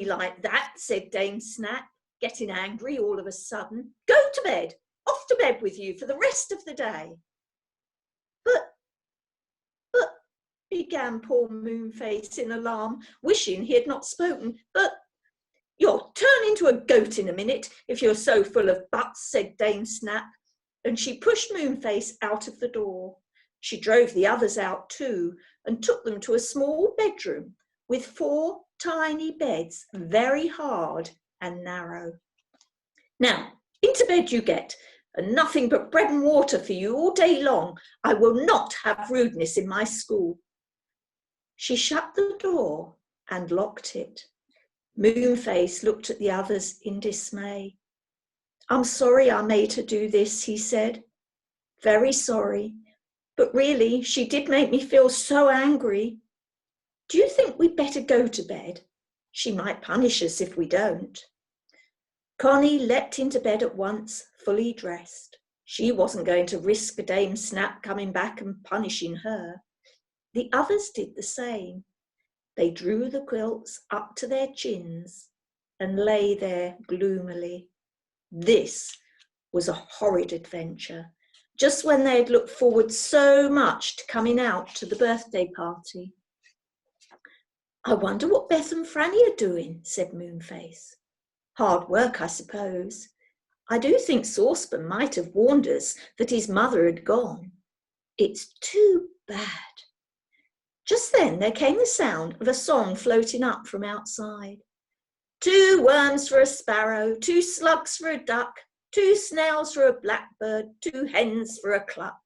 like that, said Dame Snap, getting angry all of a sudden. Go to bed, off to bed with you for the rest of the day. But, began poor Moonface in alarm, wishing he had not spoken. But you'll turn into a goat in a minute, if you're so full of buts, said Dame Snap, and she pushed Moonface out of the door. She drove the others out too, and took them to a small bedroom with 4 tiny beds, very hard and narrow. Now, into bed you get, and nothing but bread and water for you all day long. I will not have rudeness in my school. She shut the door and locked it. Moonface looked at the others in dismay. I'm sorry I made her do this, he said. Very sorry, but really she did make me feel so angry. Do you think we'd better go to bed? She might punish us if we don't. Connie leapt into bed at once, fully dressed. She wasn't going to risk Dame Snap coming back and punishing her. The others did the same. They drew the quilts up to their chins and lay there gloomily. This was a horrid adventure, just when they had looked forward so much to coming out to the birthday party. I wonder what Beth and Franny are doing, said Moonface. Hard work, I suppose. I do think Saucepan might have warned us that his mother had gone. It's too bad. Just then there came the sound of a song floating up from outside. 2 worms for a sparrow, 2 slugs for a duck, 2 snails for a blackbird, 2 hens for a cluck.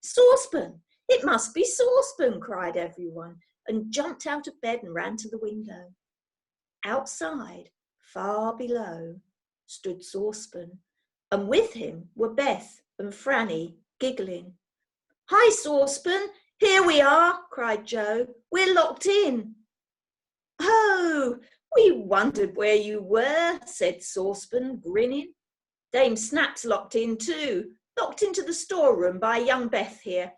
Saucepan! It must be Saucepan, cried everyone, and jumped out of bed and ran to the window. Outside, far below, stood Saucepan, and with him were Beth and Franny, giggling. Hi, Saucepan! Here we are, cried Joe. We're locked in. Oh, we wondered where you were, said Saucepan, grinning. Dame Snap's locked in too, locked into the storeroom by young Beth here.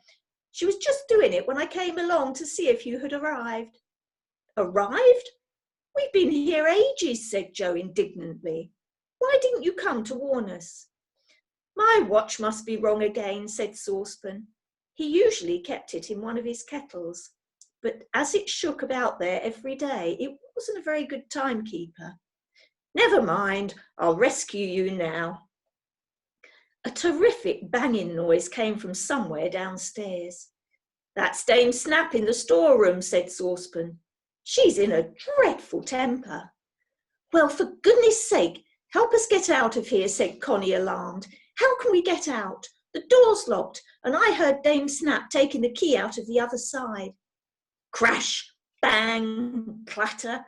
She was just doing it when I came along to see if you had arrived. Arrived? We've been here ages, said Joe indignantly. Why didn't you come to warn us? My watch must be wrong again, said Saucepan. He usually kept it in one of his kettles, but as it shook about there every day, it wasn't a very good timekeeper. Never mind, I'll rescue you now. A terrific banging noise came from somewhere downstairs. That's Dame Snap in the storeroom, said Saucepan. She's in a dreadful temper. Well, for goodness sake, help us get out of here, said Connie, alarmed. How can we get out? The door's locked, and I heard Dame Snap taking the key out of the other side. Crash, bang, clatter.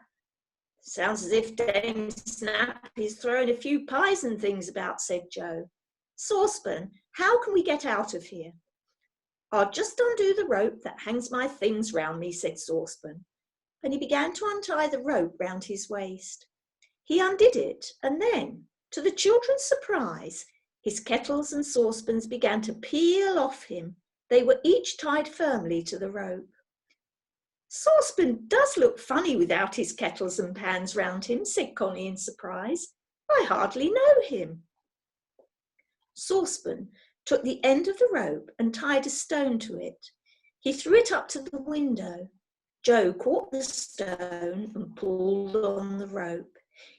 Sounds as if Dame Snap is throwing a few pies and things about, said Joe. Saucepan, how can we get out of here? I'll just undo the rope that hangs my things round me, said Saucepan, and he began to untie the rope round his waist. He undid it, and then, to the children's surprise, his kettles and saucepans began to peel off him. They were each tied firmly to the rope. Saucepan does look funny without his kettles and pans round him, said Connie in surprise. I hardly know him. Saucepan took the end of the rope and tied a stone to it. He threw it up to the window. Joe caught the stone and pulled on the rope.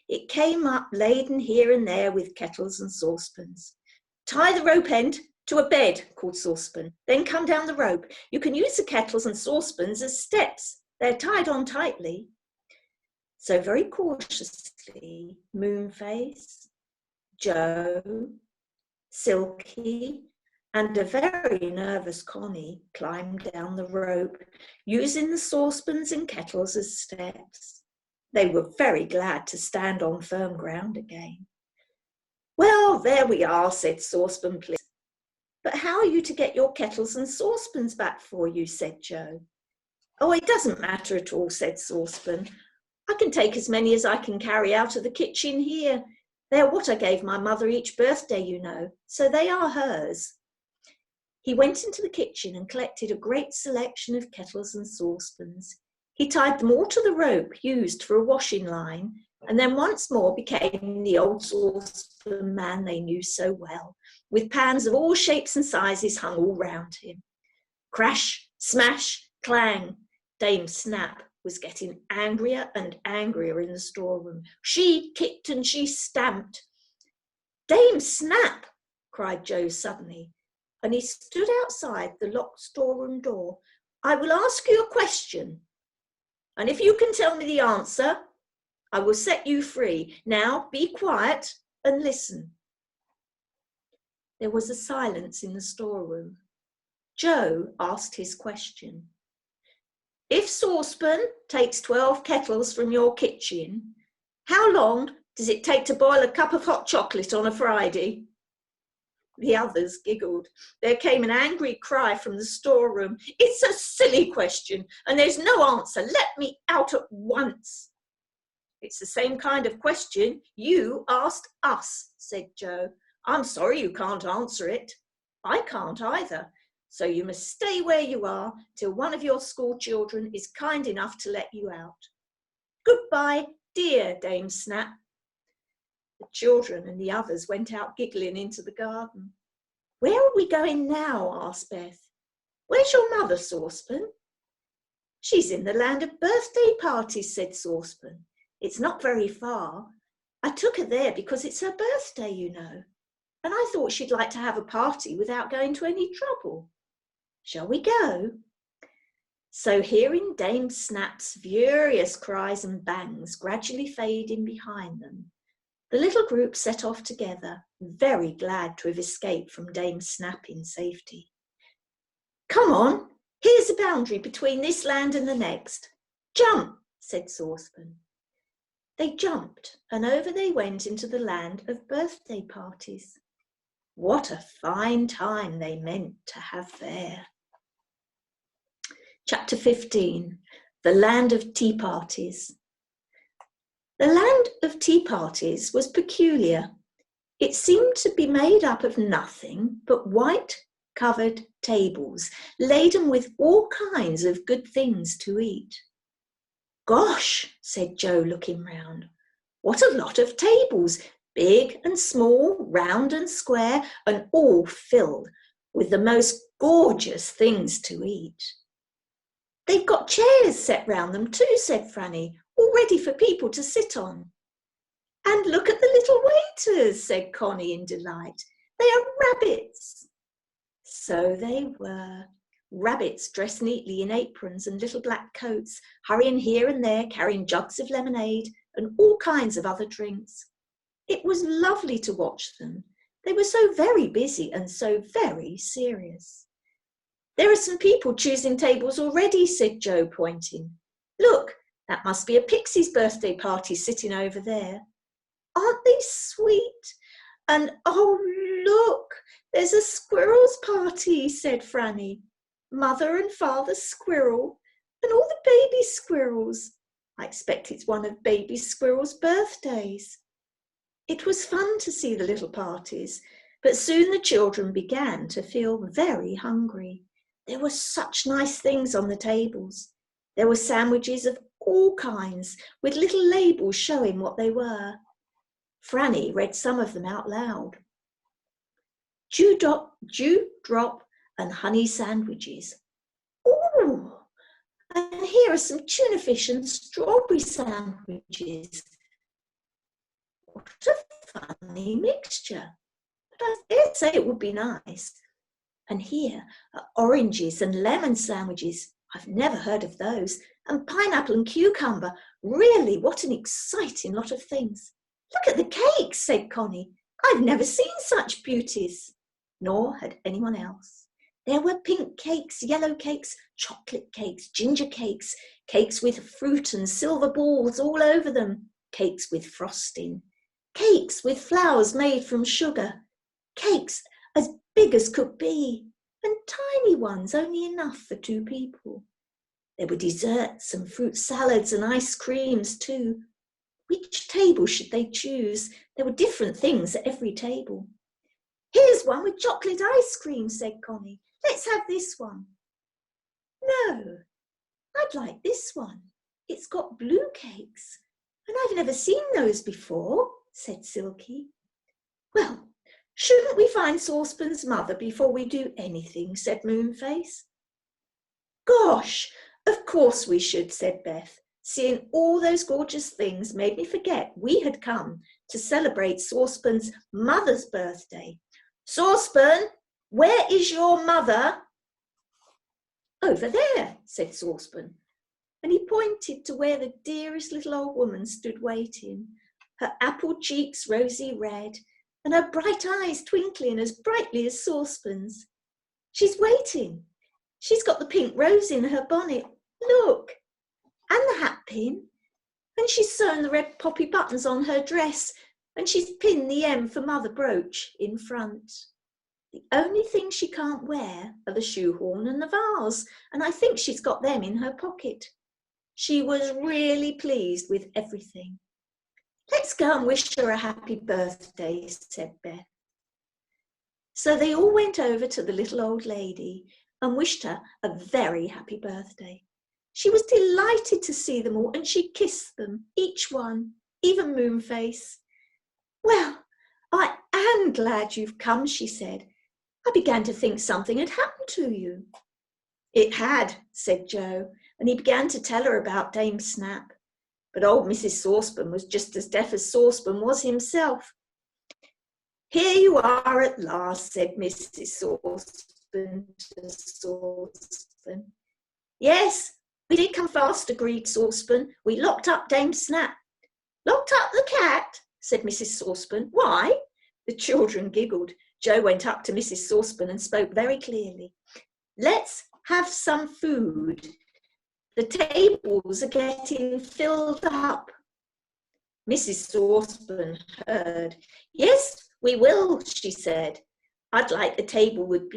It came up laden here and there with kettles and saucepans. Tie the rope end to a bed, called Saucepan. Then come down the rope. You can use the kettles and saucepans as steps. They're tied on tightly. So very cautiously, Moonface, Joe, Silky, and a very nervous Connie climbed down the rope, using the saucepans and kettles as steps. They were very glad to stand on firm ground again. Well, there we are, said Saucepan, please. But how are you to get your kettles and saucepans back for you, said Joe. Oh, it doesn't matter at all, said Saucepan. I can take as many as I can carry out of the kitchen here. They're what I gave my mother each birthday, you know, so they are hers. He went into the kitchen and collected a great selection of kettles and saucepans. He tied them all to the rope used for a washing line, and then once more became the old saucepan man they knew so well, with pans of all shapes and sizes hung all round him. Crash, smash, clang. Dame Snap was getting angrier and angrier in the storeroom. She kicked and she stamped. Dame Snap, cried Joe suddenly, and he stood outside the locked storeroom door. I will ask you a question, and if you can tell me the answer, I will set you free. Now be quiet and listen. There was a silence in the storeroom. Joe asked his question. If Saucepan takes 12 kettles from your kitchen, how long does it take to boil a cup of hot chocolate on a Friday? The others giggled. There came an angry cry from the storeroom. It's a silly question, and there's no answer. Let me out at once. It's the same kind of question you asked us, said Joe. I'm sorry you can't answer it. I can't either. So you must stay where you are till one of your school children is kind enough to let you out. Goodbye, dear Dame Snap. The children and the others went out giggling into the garden. Where are we going now? Asked Beth. Where's your mother, Saucepan? She's in the land of birthday parties, said Saucepan. It's not very far. I took her there because it's her birthday, you know, and I thought she'd like to have a party without going to any trouble. Shall we go? So hearing Dame Snap's furious cries and bangs gradually fading behind them, the little group set off together, very glad to have escaped from Dame Snap in safety. Come on, here's the boundary between this land and the next. Jump, said Saucepan. They jumped, and over they went into the land of birthday parties. What a fine time they meant to have there. Chapter 15, The Land of Tea Parties. The land of tea parties was peculiar. It seemed to be made up of nothing but white covered tables, laden with all kinds of good things to eat. Gosh, said Joe, looking round. What a lot of tables, big and small, round and square, and all filled with the most gorgeous things to eat. They've got chairs set round them too, said Franny, all ready for people to sit on. And look at the little waiters, said Connie in delight. They are rabbits. So they were. Rabbits dressed neatly in aprons and little black coats, hurrying here and there, carrying jugs of lemonade and all kinds of other drinks. It was lovely to watch them. They were so very busy and so very serious. There are some people choosing tables already, said Joe, pointing. Look, that must be a Pixie's birthday party sitting over there. Aren't they sweet? And oh, look, there's a squirrel's party, said Franny. Mother and Father Squirrel and all the baby squirrels. I expect it's one of baby squirrel's birthdays. It was fun to see the little parties, but soon the children began to feel very hungry. There were such nice things on the tables. There were sandwiches of all kinds, with little labels showing what they were. Franny read some of them out loud. Dew drop and honey sandwiches. Ooh, and here are some tuna fish and strawberry sandwiches. What a funny mixture. But I dare say it would be nice. And here are oranges and lemon sandwiches. I've never heard of those. And pineapple and cucumber. Really, what an exciting lot of things. Look at the cakes, said Connie. I've never seen such beauties. Nor had anyone else. There were pink cakes, yellow cakes, chocolate cakes, ginger cakes, cakes with fruit and silver balls all over them, cakes with frosting, cakes with flowers made from sugar, cakes as big as could be, and tiny ones only enough for 2 people. There were desserts and fruit salads and ice creams too. Which table should they choose? There were different things at every table. Here's one with chocolate ice cream, said Connie. Let's have this one. No, I'd like this one. It's got blue cakes, and I've never seen those before, said Silky. Well, shouldn't we find Saucepan's mother before we do anything, said Moonface. Gosh, of course we should, said Beth. Seeing all those gorgeous things made me forget we had come to celebrate Saucepan's mother's birthday. Saucepan, where is your mother? Over there, said Saucepan, and he pointed to where the dearest little old woman stood waiting, her apple cheeks rosy red, and her bright eyes twinkling as brightly as Saucepan's. She's waiting. She's got the pink rose in her bonnet. Look, and the hat pin, and she's sewn the red poppy buttons on her dress, and she's pinned the M for mother brooch in front. The only thing she can't wear are the shoehorn and the vase, and I think she's got them in her pocket. She was really pleased with everything. Let's go and wish her a happy birthday, said Beth. So they all went over to the little old lady and wished her a very happy birthday. She was delighted to see them all, and she kissed them, each one, even Moonface. Well, I am glad you've come, she said. I began to think something had happened to you. It had, said Joe, and he began to tell her about Dame Snap. But old Mrs. Saucepan was just as deaf as Saucepan was himself. Here you are at last, said Mrs. Saucepan to Saucepan. Yes, we did come fast, agreed Saucepan. We locked up Dame Snap. Locked up the cat, said Mrs. Saucepan. Why? The children giggled. Joe went up to Mrs. Saucepan and spoke very clearly. Let's have some food. The tables are getting filled up. Mrs. Saucepan heard. Yes, we will, she said. I'd like the table with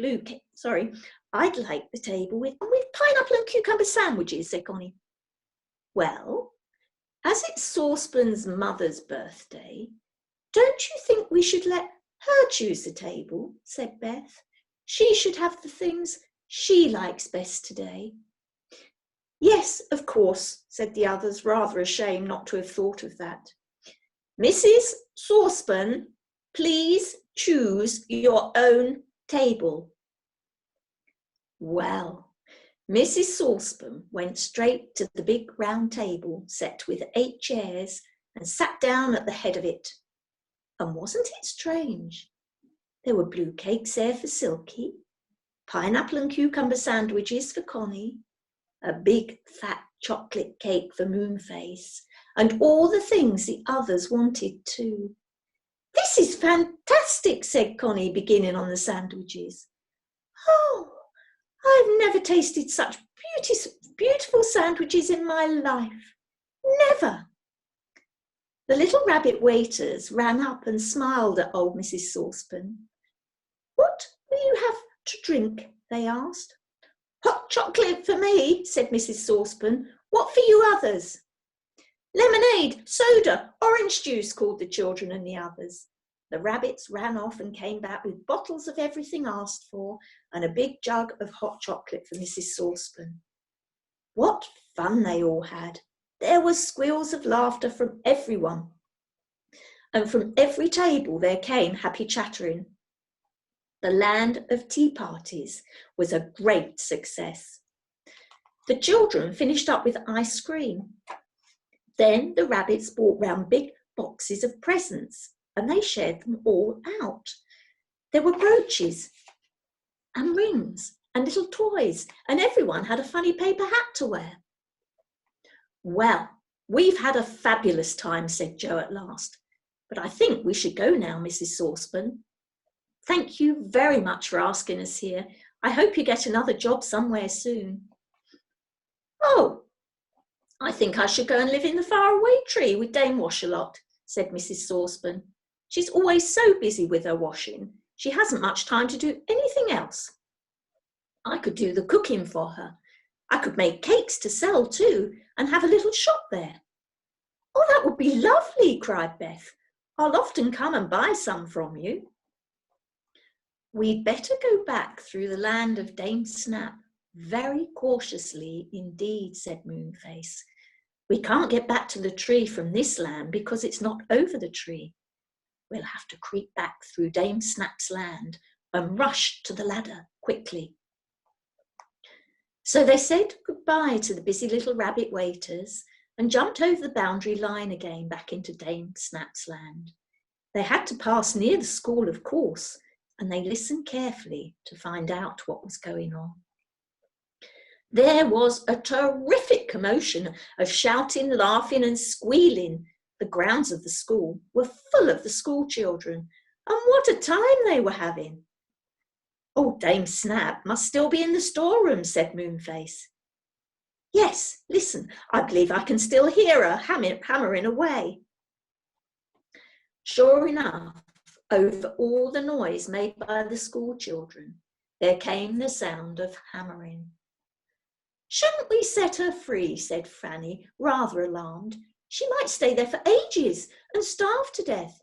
I'd like the table with pineapple and cucumber sandwiches, said Connie. Well, as it's Saucepan's mother's birthday, don't you think we should let her choose the table, said Beth. She should have the things she likes best today. Yes, of course, said the others, rather ashamed not to have thought of that. Mrs. Saucepan, please choose your own table. Well, Mrs. Saucepan went straight to the big round table set with 8 chairs and sat down at the head of it. And wasn't it strange? There were blue cakes there for Silky, pineapple and cucumber sandwiches for Connie, a big fat chocolate cake for Moonface, and all the things the others wanted too. This is fantastic, said Connie, beginning on the sandwiches. Oh, I've never tasted such beautiful sandwiches in my life. Never. The little rabbit waiters ran up and smiled at old Mrs. Saucepan. What will you have to drink? They asked. Hot chocolate for me, said Mrs. Saucepan. What for you others? Lemonade, soda, orange juice, called the children and the others. The rabbits ran off and came back with bottles of everything asked for and a big jug of hot chocolate for Mrs. Saucepan. What fun they all had! There were squeals of laughter from everyone, and from every table there came happy chattering. The land of tea parties was a great success. The children finished up with ice cream. Then the rabbits brought round big boxes of presents, and they shared them all out. There were brooches and rings and little toys, and everyone had a funny paper hat to wear. Well, we've had a fabulous time, said Joe at last, but I think we should go now, Mrs. Saucepan. Thank you very much for asking us here. I hope you get another job somewhere soon. Oh, I think I should go and live in the faraway tree with Dame Wash-a-Lot, said Mrs. Saucepan. She's always so busy with her washing. She hasn't much time to do anything else. I could do the cooking for her. I could make cakes to sell too and have a little shop there. Oh, that would be lovely, cried Beth. I'll often come and buy some from you. We'd better go back through the land of Dame Snap, Very cautiously indeed, said Moonface. We can't get back to the tree from this land because it's not over the tree. We'll have to creep back through Dame Snap's land and rush to the ladder quickly. So they said goodbye to the busy little rabbit waiters and jumped over the boundary line again back into Dame Snap's land. They had to pass near the school, of course, and they listened carefully to find out what was going on. There was a terrific commotion of shouting, laughing and squealing. The grounds of the school were full of the school children, and what a time they were having. Oh, Dame Snap must still be in the storeroom, said Moonface. Yes, listen, I believe I can still hear her hammering away. Sure enough, over all the noise made by the school children, there came the sound of hammering. Shouldn't we set her free, said Franny, rather alarmed. She might stay there for ages and starve to death.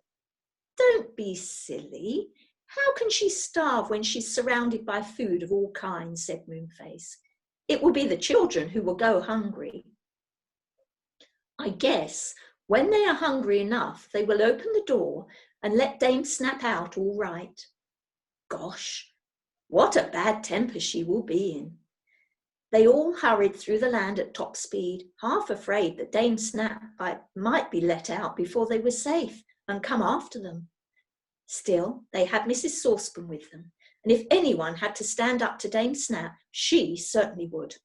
Don't be silly. How can she starve when she's surrounded by food of all kinds, said Moonface. It will be the children who will go hungry. I guess when they are hungry enough, they will open the door and let Dame Snap out all right. Gosh, what a bad temper she will be in. They all hurried through the land at top speed, half afraid that Dame Snap might be let out before they were safe and come after them. Still, they had Mrs. Saucepan with them, and if anyone had to stand up to Dame Snap, she certainly would.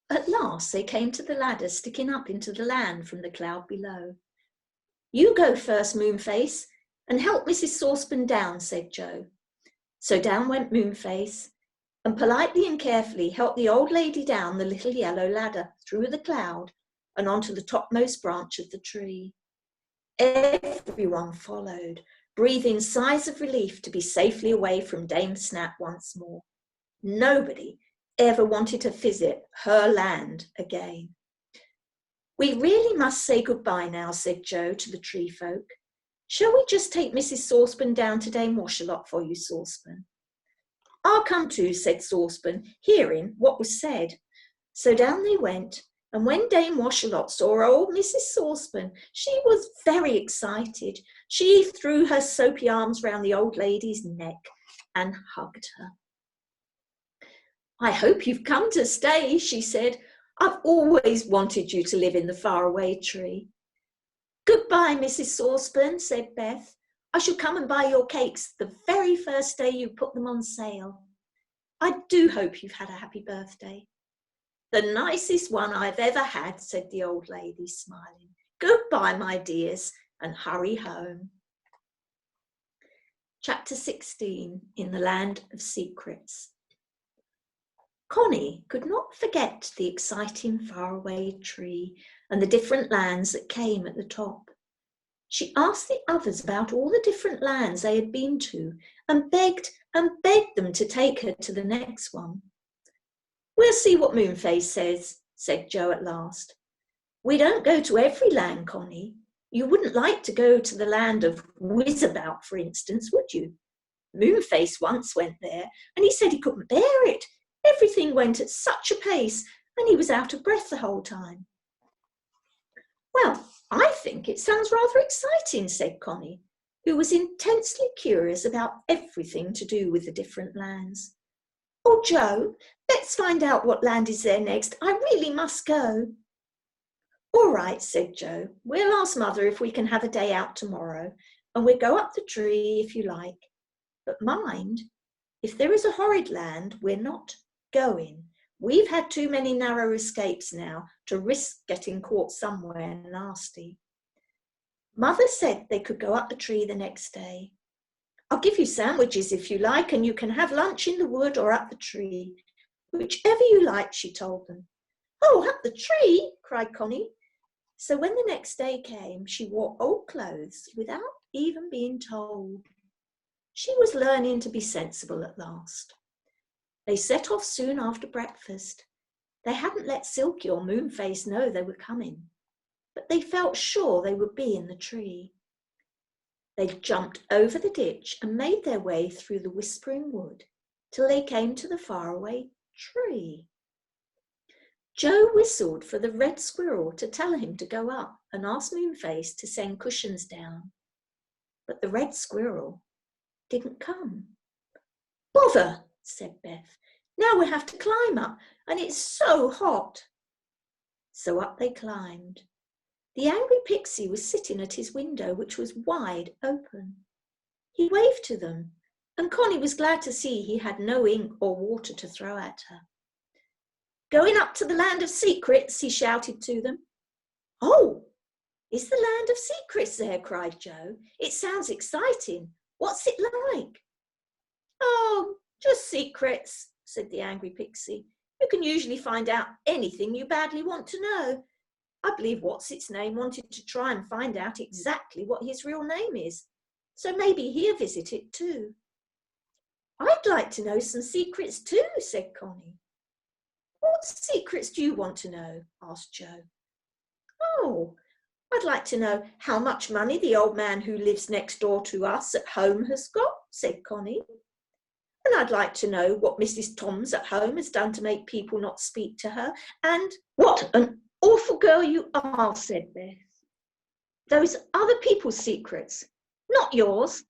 At last they came to the ladder sticking up into the land from the cloud below. You go first, Moonface, and help Mrs. Saucepan down, said Joe. So down went Moonface, and politely and carefully helped the old lady down the little yellow ladder through the cloud and onto the topmost branch of the tree. Everyone followed, breathing sighs of relief to be safely away from Dame Snap once more. Nobody ever wanted to visit her land again. We really must say goodbye now, said Joe to the tree folk. Shall we just take Mrs. Saucepan down to Dame Washalot for you, Saucepan? I'll come too, said Saucepan, hearing what was said. So down they went, and when Dame Washalot saw old Mrs. Saucepan, she was very excited. She threw her soapy arms round the old lady's neck and hugged her. I hope you've come to stay, she said. I've always wanted you to live in the faraway tree. Goodbye, Mrs. Saucepan, said Beth. I shall come and buy your cakes the very first day you put them on sale. I do hope you've had a happy birthday. The nicest one I've ever had, said the old lady, smiling. Goodbye, my dears, and hurry home. Chapter 16, In the Land of Secrets. Connie could not forget the exciting faraway tree and the different lands that came at the top. She asked the others about all the different lands they had been to and begged them to take her to the next one. We'll see what Moonface says, said Joe at last. We don't go to every land, Connie. You wouldn't like to go to the land of Whizabout, for instance, would you? Moonface once went there, and he said he couldn't bear it. Everything went at such a pace, and he was out of breath the whole time. Well, I think it sounds rather exciting, said Connie, who was intensely curious about everything to do with the different lands. Oh, Joe, let's find out what land is there next. I really must go. All right, said Joe. We'll ask Mother if we can have a day out tomorrow, and we'll go up the tree if you like. But mind, if there is a horrid land, we're not going. We've had too many narrow escapes now to risk getting caught somewhere nasty. Mother said they could go up the tree the next day. I'll give you sandwiches if you like, and you can have lunch in the wood or up the tree. Whichever you like, she told them. Oh, up the tree, cried Connie. So when the next day came, she wore old clothes without even being told. She was learning to be sensible at last. They set off soon after breakfast. They hadn't let Silky or Moonface know they were coming, but they felt sure they would be in the tree. They jumped over the ditch and made their way through the whispering wood till they came to the faraway tree. Joe whistled for the red squirrel to tell him to go up and ask Moonface to send cushions down. But the red squirrel didn't come. "Bother," said Beth. "Now we have to climb up, and it's so hot." So up they climbed. The angry pixie was sitting at his window, which was wide open. He waved to them, and Connie was glad to see he had no ink or water to throw at her. "Going up to the land of secrets," he shouted to them. "Oh, is the land of secrets there?" cried Joe. "It sounds exciting. What's it like?" "Oh, just secrets," said the angry pixie. "You can usually find out anything you badly want to know. I believe What's-its-name wanted to try and find out exactly what his real name is, so maybe he'll visit it too." "I'd like to know some secrets too," said Connie. "What secrets do you want to know?" asked Joe. "Oh, I'd like to know how much money the old man who lives next door to us at home has got," said Connie. "And I'd like to know what Mrs. Toms at home has done to make people not speak to her, and—" "What an awful girl you are," said Beth. "Those other people's secrets, not yours.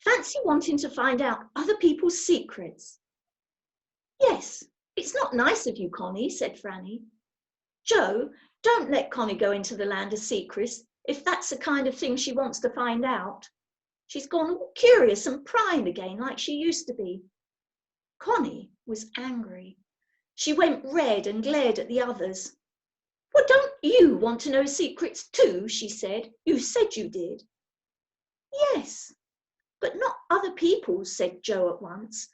Fancy wanting to find out other people's secrets." "Yes, it's not nice of you, Connie," said Franny. "Joe, don't let Connie go into the land of secrets if that's the kind of thing she wants to find out. She's gone all curious and prying again like she used to be." Connie was angry. She went red and glared at the others. "Well, don't you want to know secrets too?" she said. "You said you did." "Yes, but not other people's," said Joe at once.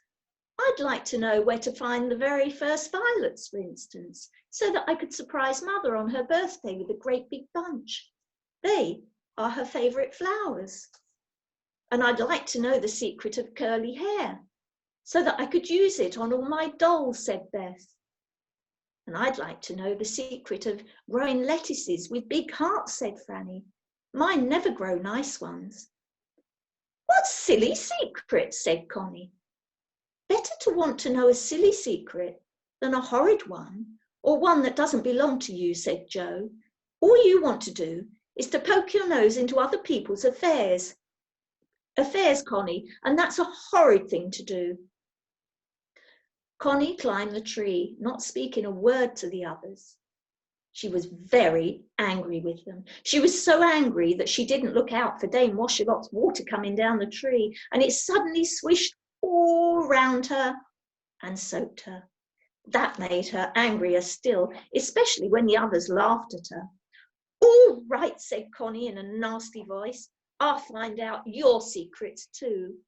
"I'd like to know where to find the very first violets, for instance, so that I could surprise Mother on her birthday with a great big bunch. They are her favourite flowers. And I'd like to know the secret of curly hair, so that I could use it on all my dolls," said Beth. "And I'd like to know the secret of growing lettuces with big hearts," said Franny. "Mine never grow nice ones." "What silly secret," said Connie. "Better to want to know a silly secret than a horrid one, or one that doesn't belong to you," said Joe. "All you want to do is to poke your nose into other people's affairs. Affairs, Connie, and that's a horrid thing to do." Connie climbed the tree, not speaking a word to the others. She was very angry with them. She was so angry that she didn't look out for Dame Washalot's water coming down the tree, and it suddenly swished all round her and soaked her. That made her angrier still, especially when the others laughed at her. "All right," said Connie in a nasty voice. "I'll find out your secrets too.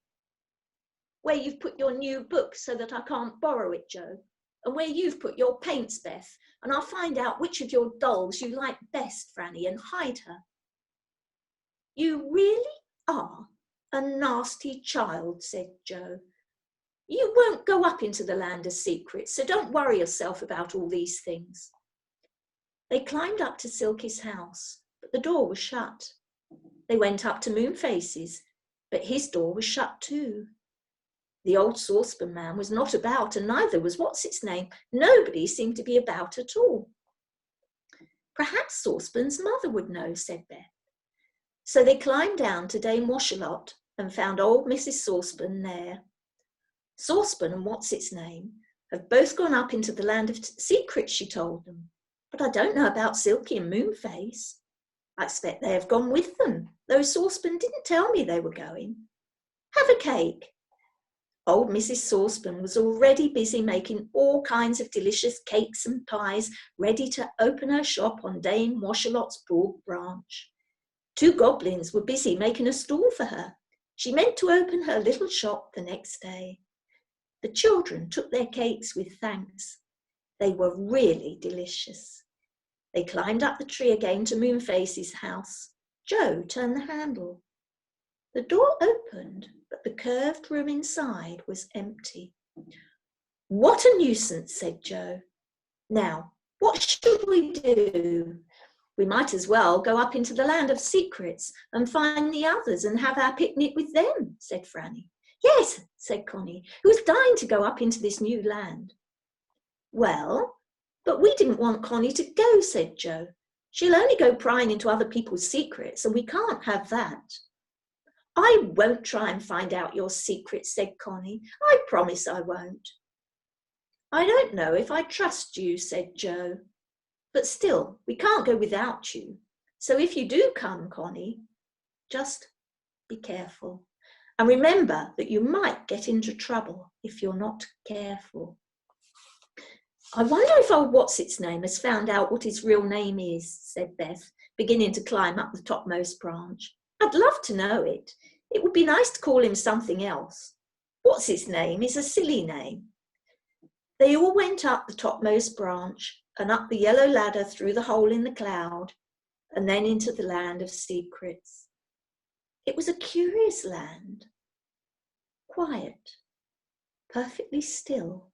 Where you've put your new book so that I can't borrow it, Joe, and where you've put your paints, Beth, and I'll find out which of your dolls you like best, Franny, and hide her." "You really are a nasty child," said Joe. "You won't go up into the land of secrets, so don't worry yourself about all these things." They climbed up to Silky's house, but the door was shut. They went up to Moonface's, but his door was shut too. The old saucepan man was not about, and neither was What's-its-name. Nobody seemed to be about at all. "Perhaps Saucepan's mother would know," said Beth. So they climbed down to Dame Washalot and found old Mrs. Saucepan there. "Saucepan and What's-its-name have both gone up into the land of secrets," she told them. "But I don't know about Silky and Moonface. I expect they have gone with them, though Saucepan didn't tell me they were going. Have a cake." Old Mrs. Saucepan was already busy making all kinds of delicious cakes and pies, ready to open her shop on Dame Washalot's broad branch. 2 goblins were busy making a stall for her. She meant to open her little shop the next day. The children took their cakes with thanks. They were really delicious. They climbed up the tree again to Moonface's house. Joe turned the handle. The door opened, but the curved room inside was empty. "What a nuisance," said Joe. "Now, what should we do? We might as well go up into the land of secrets and find the others and have our picnic with them," said Franny. "Yes," said Connie, who was dying to go up into this new land. Well, but we didn't want Connie to go, said Joe. She'll only go prying into other people's secrets, and we can't have that. I won't try and find out your secrets, said Connie. I promise I won't. I don't know if I trust you, said Joe. But still, we can't go without you. So if you do come, Connie, just be careful. And remember that you might get into trouble if you're not careful. I wonder if old What's-its-name has found out what his real name is, said Beth, beginning to climb up the topmost branch. I'd love to know it. It would be nice to call him something else. What's-its-name is a silly name. They all went up the topmost branch and up the yellow ladder through the hole in the cloud and then into the land of secrets. It was a curious land, quiet, perfectly still,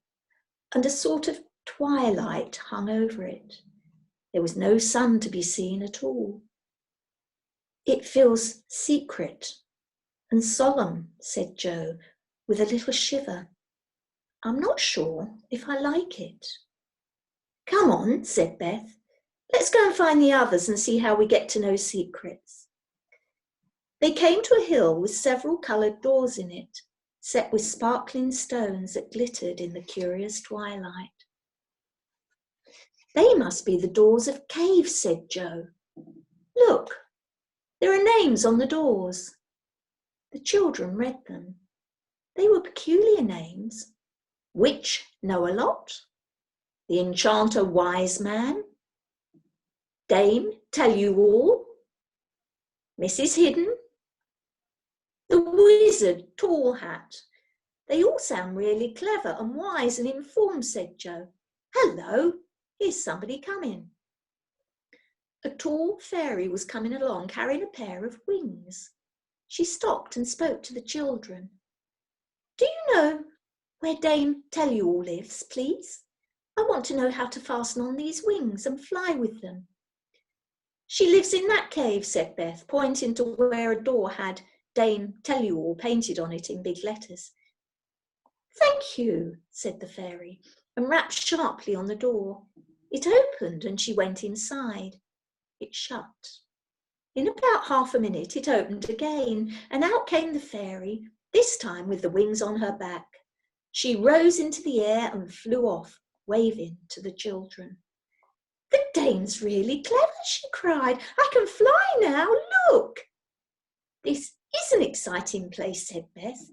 and a sort of twilight hung over it. There was no sun to be seen at all. It feels secret and solemn, said Joe, with a little shiver. I'm not sure if I like it. Come on, said Beth. Let's go and find the others and see how we get to know secrets. They came to a hill with several coloured doors in it, set with sparkling stones that glittered in the curious twilight. They must be the doors of caves, said Joe. Look, there are names on the doors. The children read them. They were peculiar names. Witch Know-a-lot, the Enchanter Wise Man, Dame Tell-you-all, Mrs. Hidden, the Wizard Tall Hat. They all sound really clever and wise and informed, said Joe. Hello, here's somebody coming. A tall fairy was coming along carrying a pair of wings. She stopped and spoke to the children. Do you know where Dame Tell-you-all lives, please? I want to know how to fasten on these wings and fly with them. She lives in that cave, said Beth, pointing to where a door had Dame Tell-you-all painted on it in big letters. Thank you, said the fairy, and rapped sharply on the door. It opened and she went inside. It shut. In about half a minute it opened again, and out came the fairy, this time with the wings on her back. She rose into the air and flew off, waving to the children. The dame's really clever, she cried. I can fly now, look. This is an exciting place, said Beth.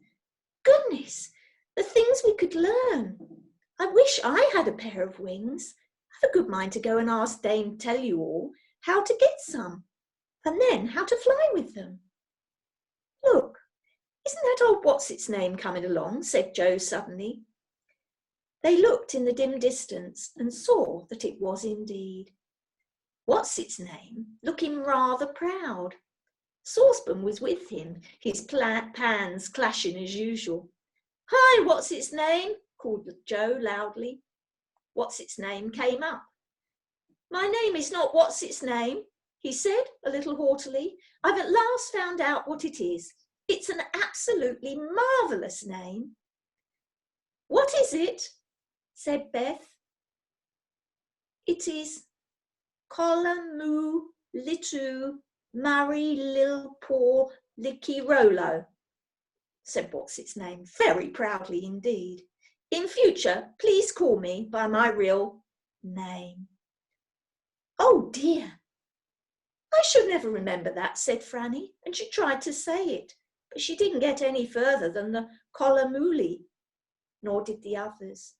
Goodness, the things we could learn. I wish I had a pair of wings. I've a good mind to go and ask Dame Tell-you-all how to get some, and then how to fly with them. Look, isn't that old What's-its-name coming along, said Joe suddenly. They looked in the dim distance and saw that it was indeed. What's-its-name, looking rather proud. Saucepan was with him, his pans clashing as usual. Hi, What's-its-name, called Joe loudly. What's-its-name came up. My name is not What's-its-name, he said a little haughtily. I've at last found out what it is. It's an absolutely marvellous name. What is it? Said Beth. It is Colamu Litu Mari Lil Paw Licky Rolo, said What's-its-name, very proudly indeed. In future, please call me by my real name. Oh dear, I should never remember that, said Franny, and she tried to say it, but she didn't get any further than the Colamuli, nor did the others.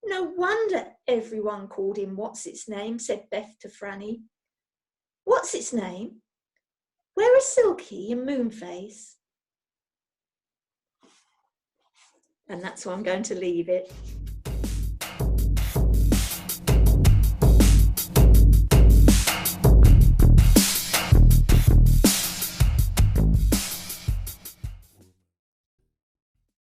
No wonder everyone called him What's-its-name, said Beth to Franny. What's-its-name? Where are Silky and Moonface? And that's where I'm going to leave it.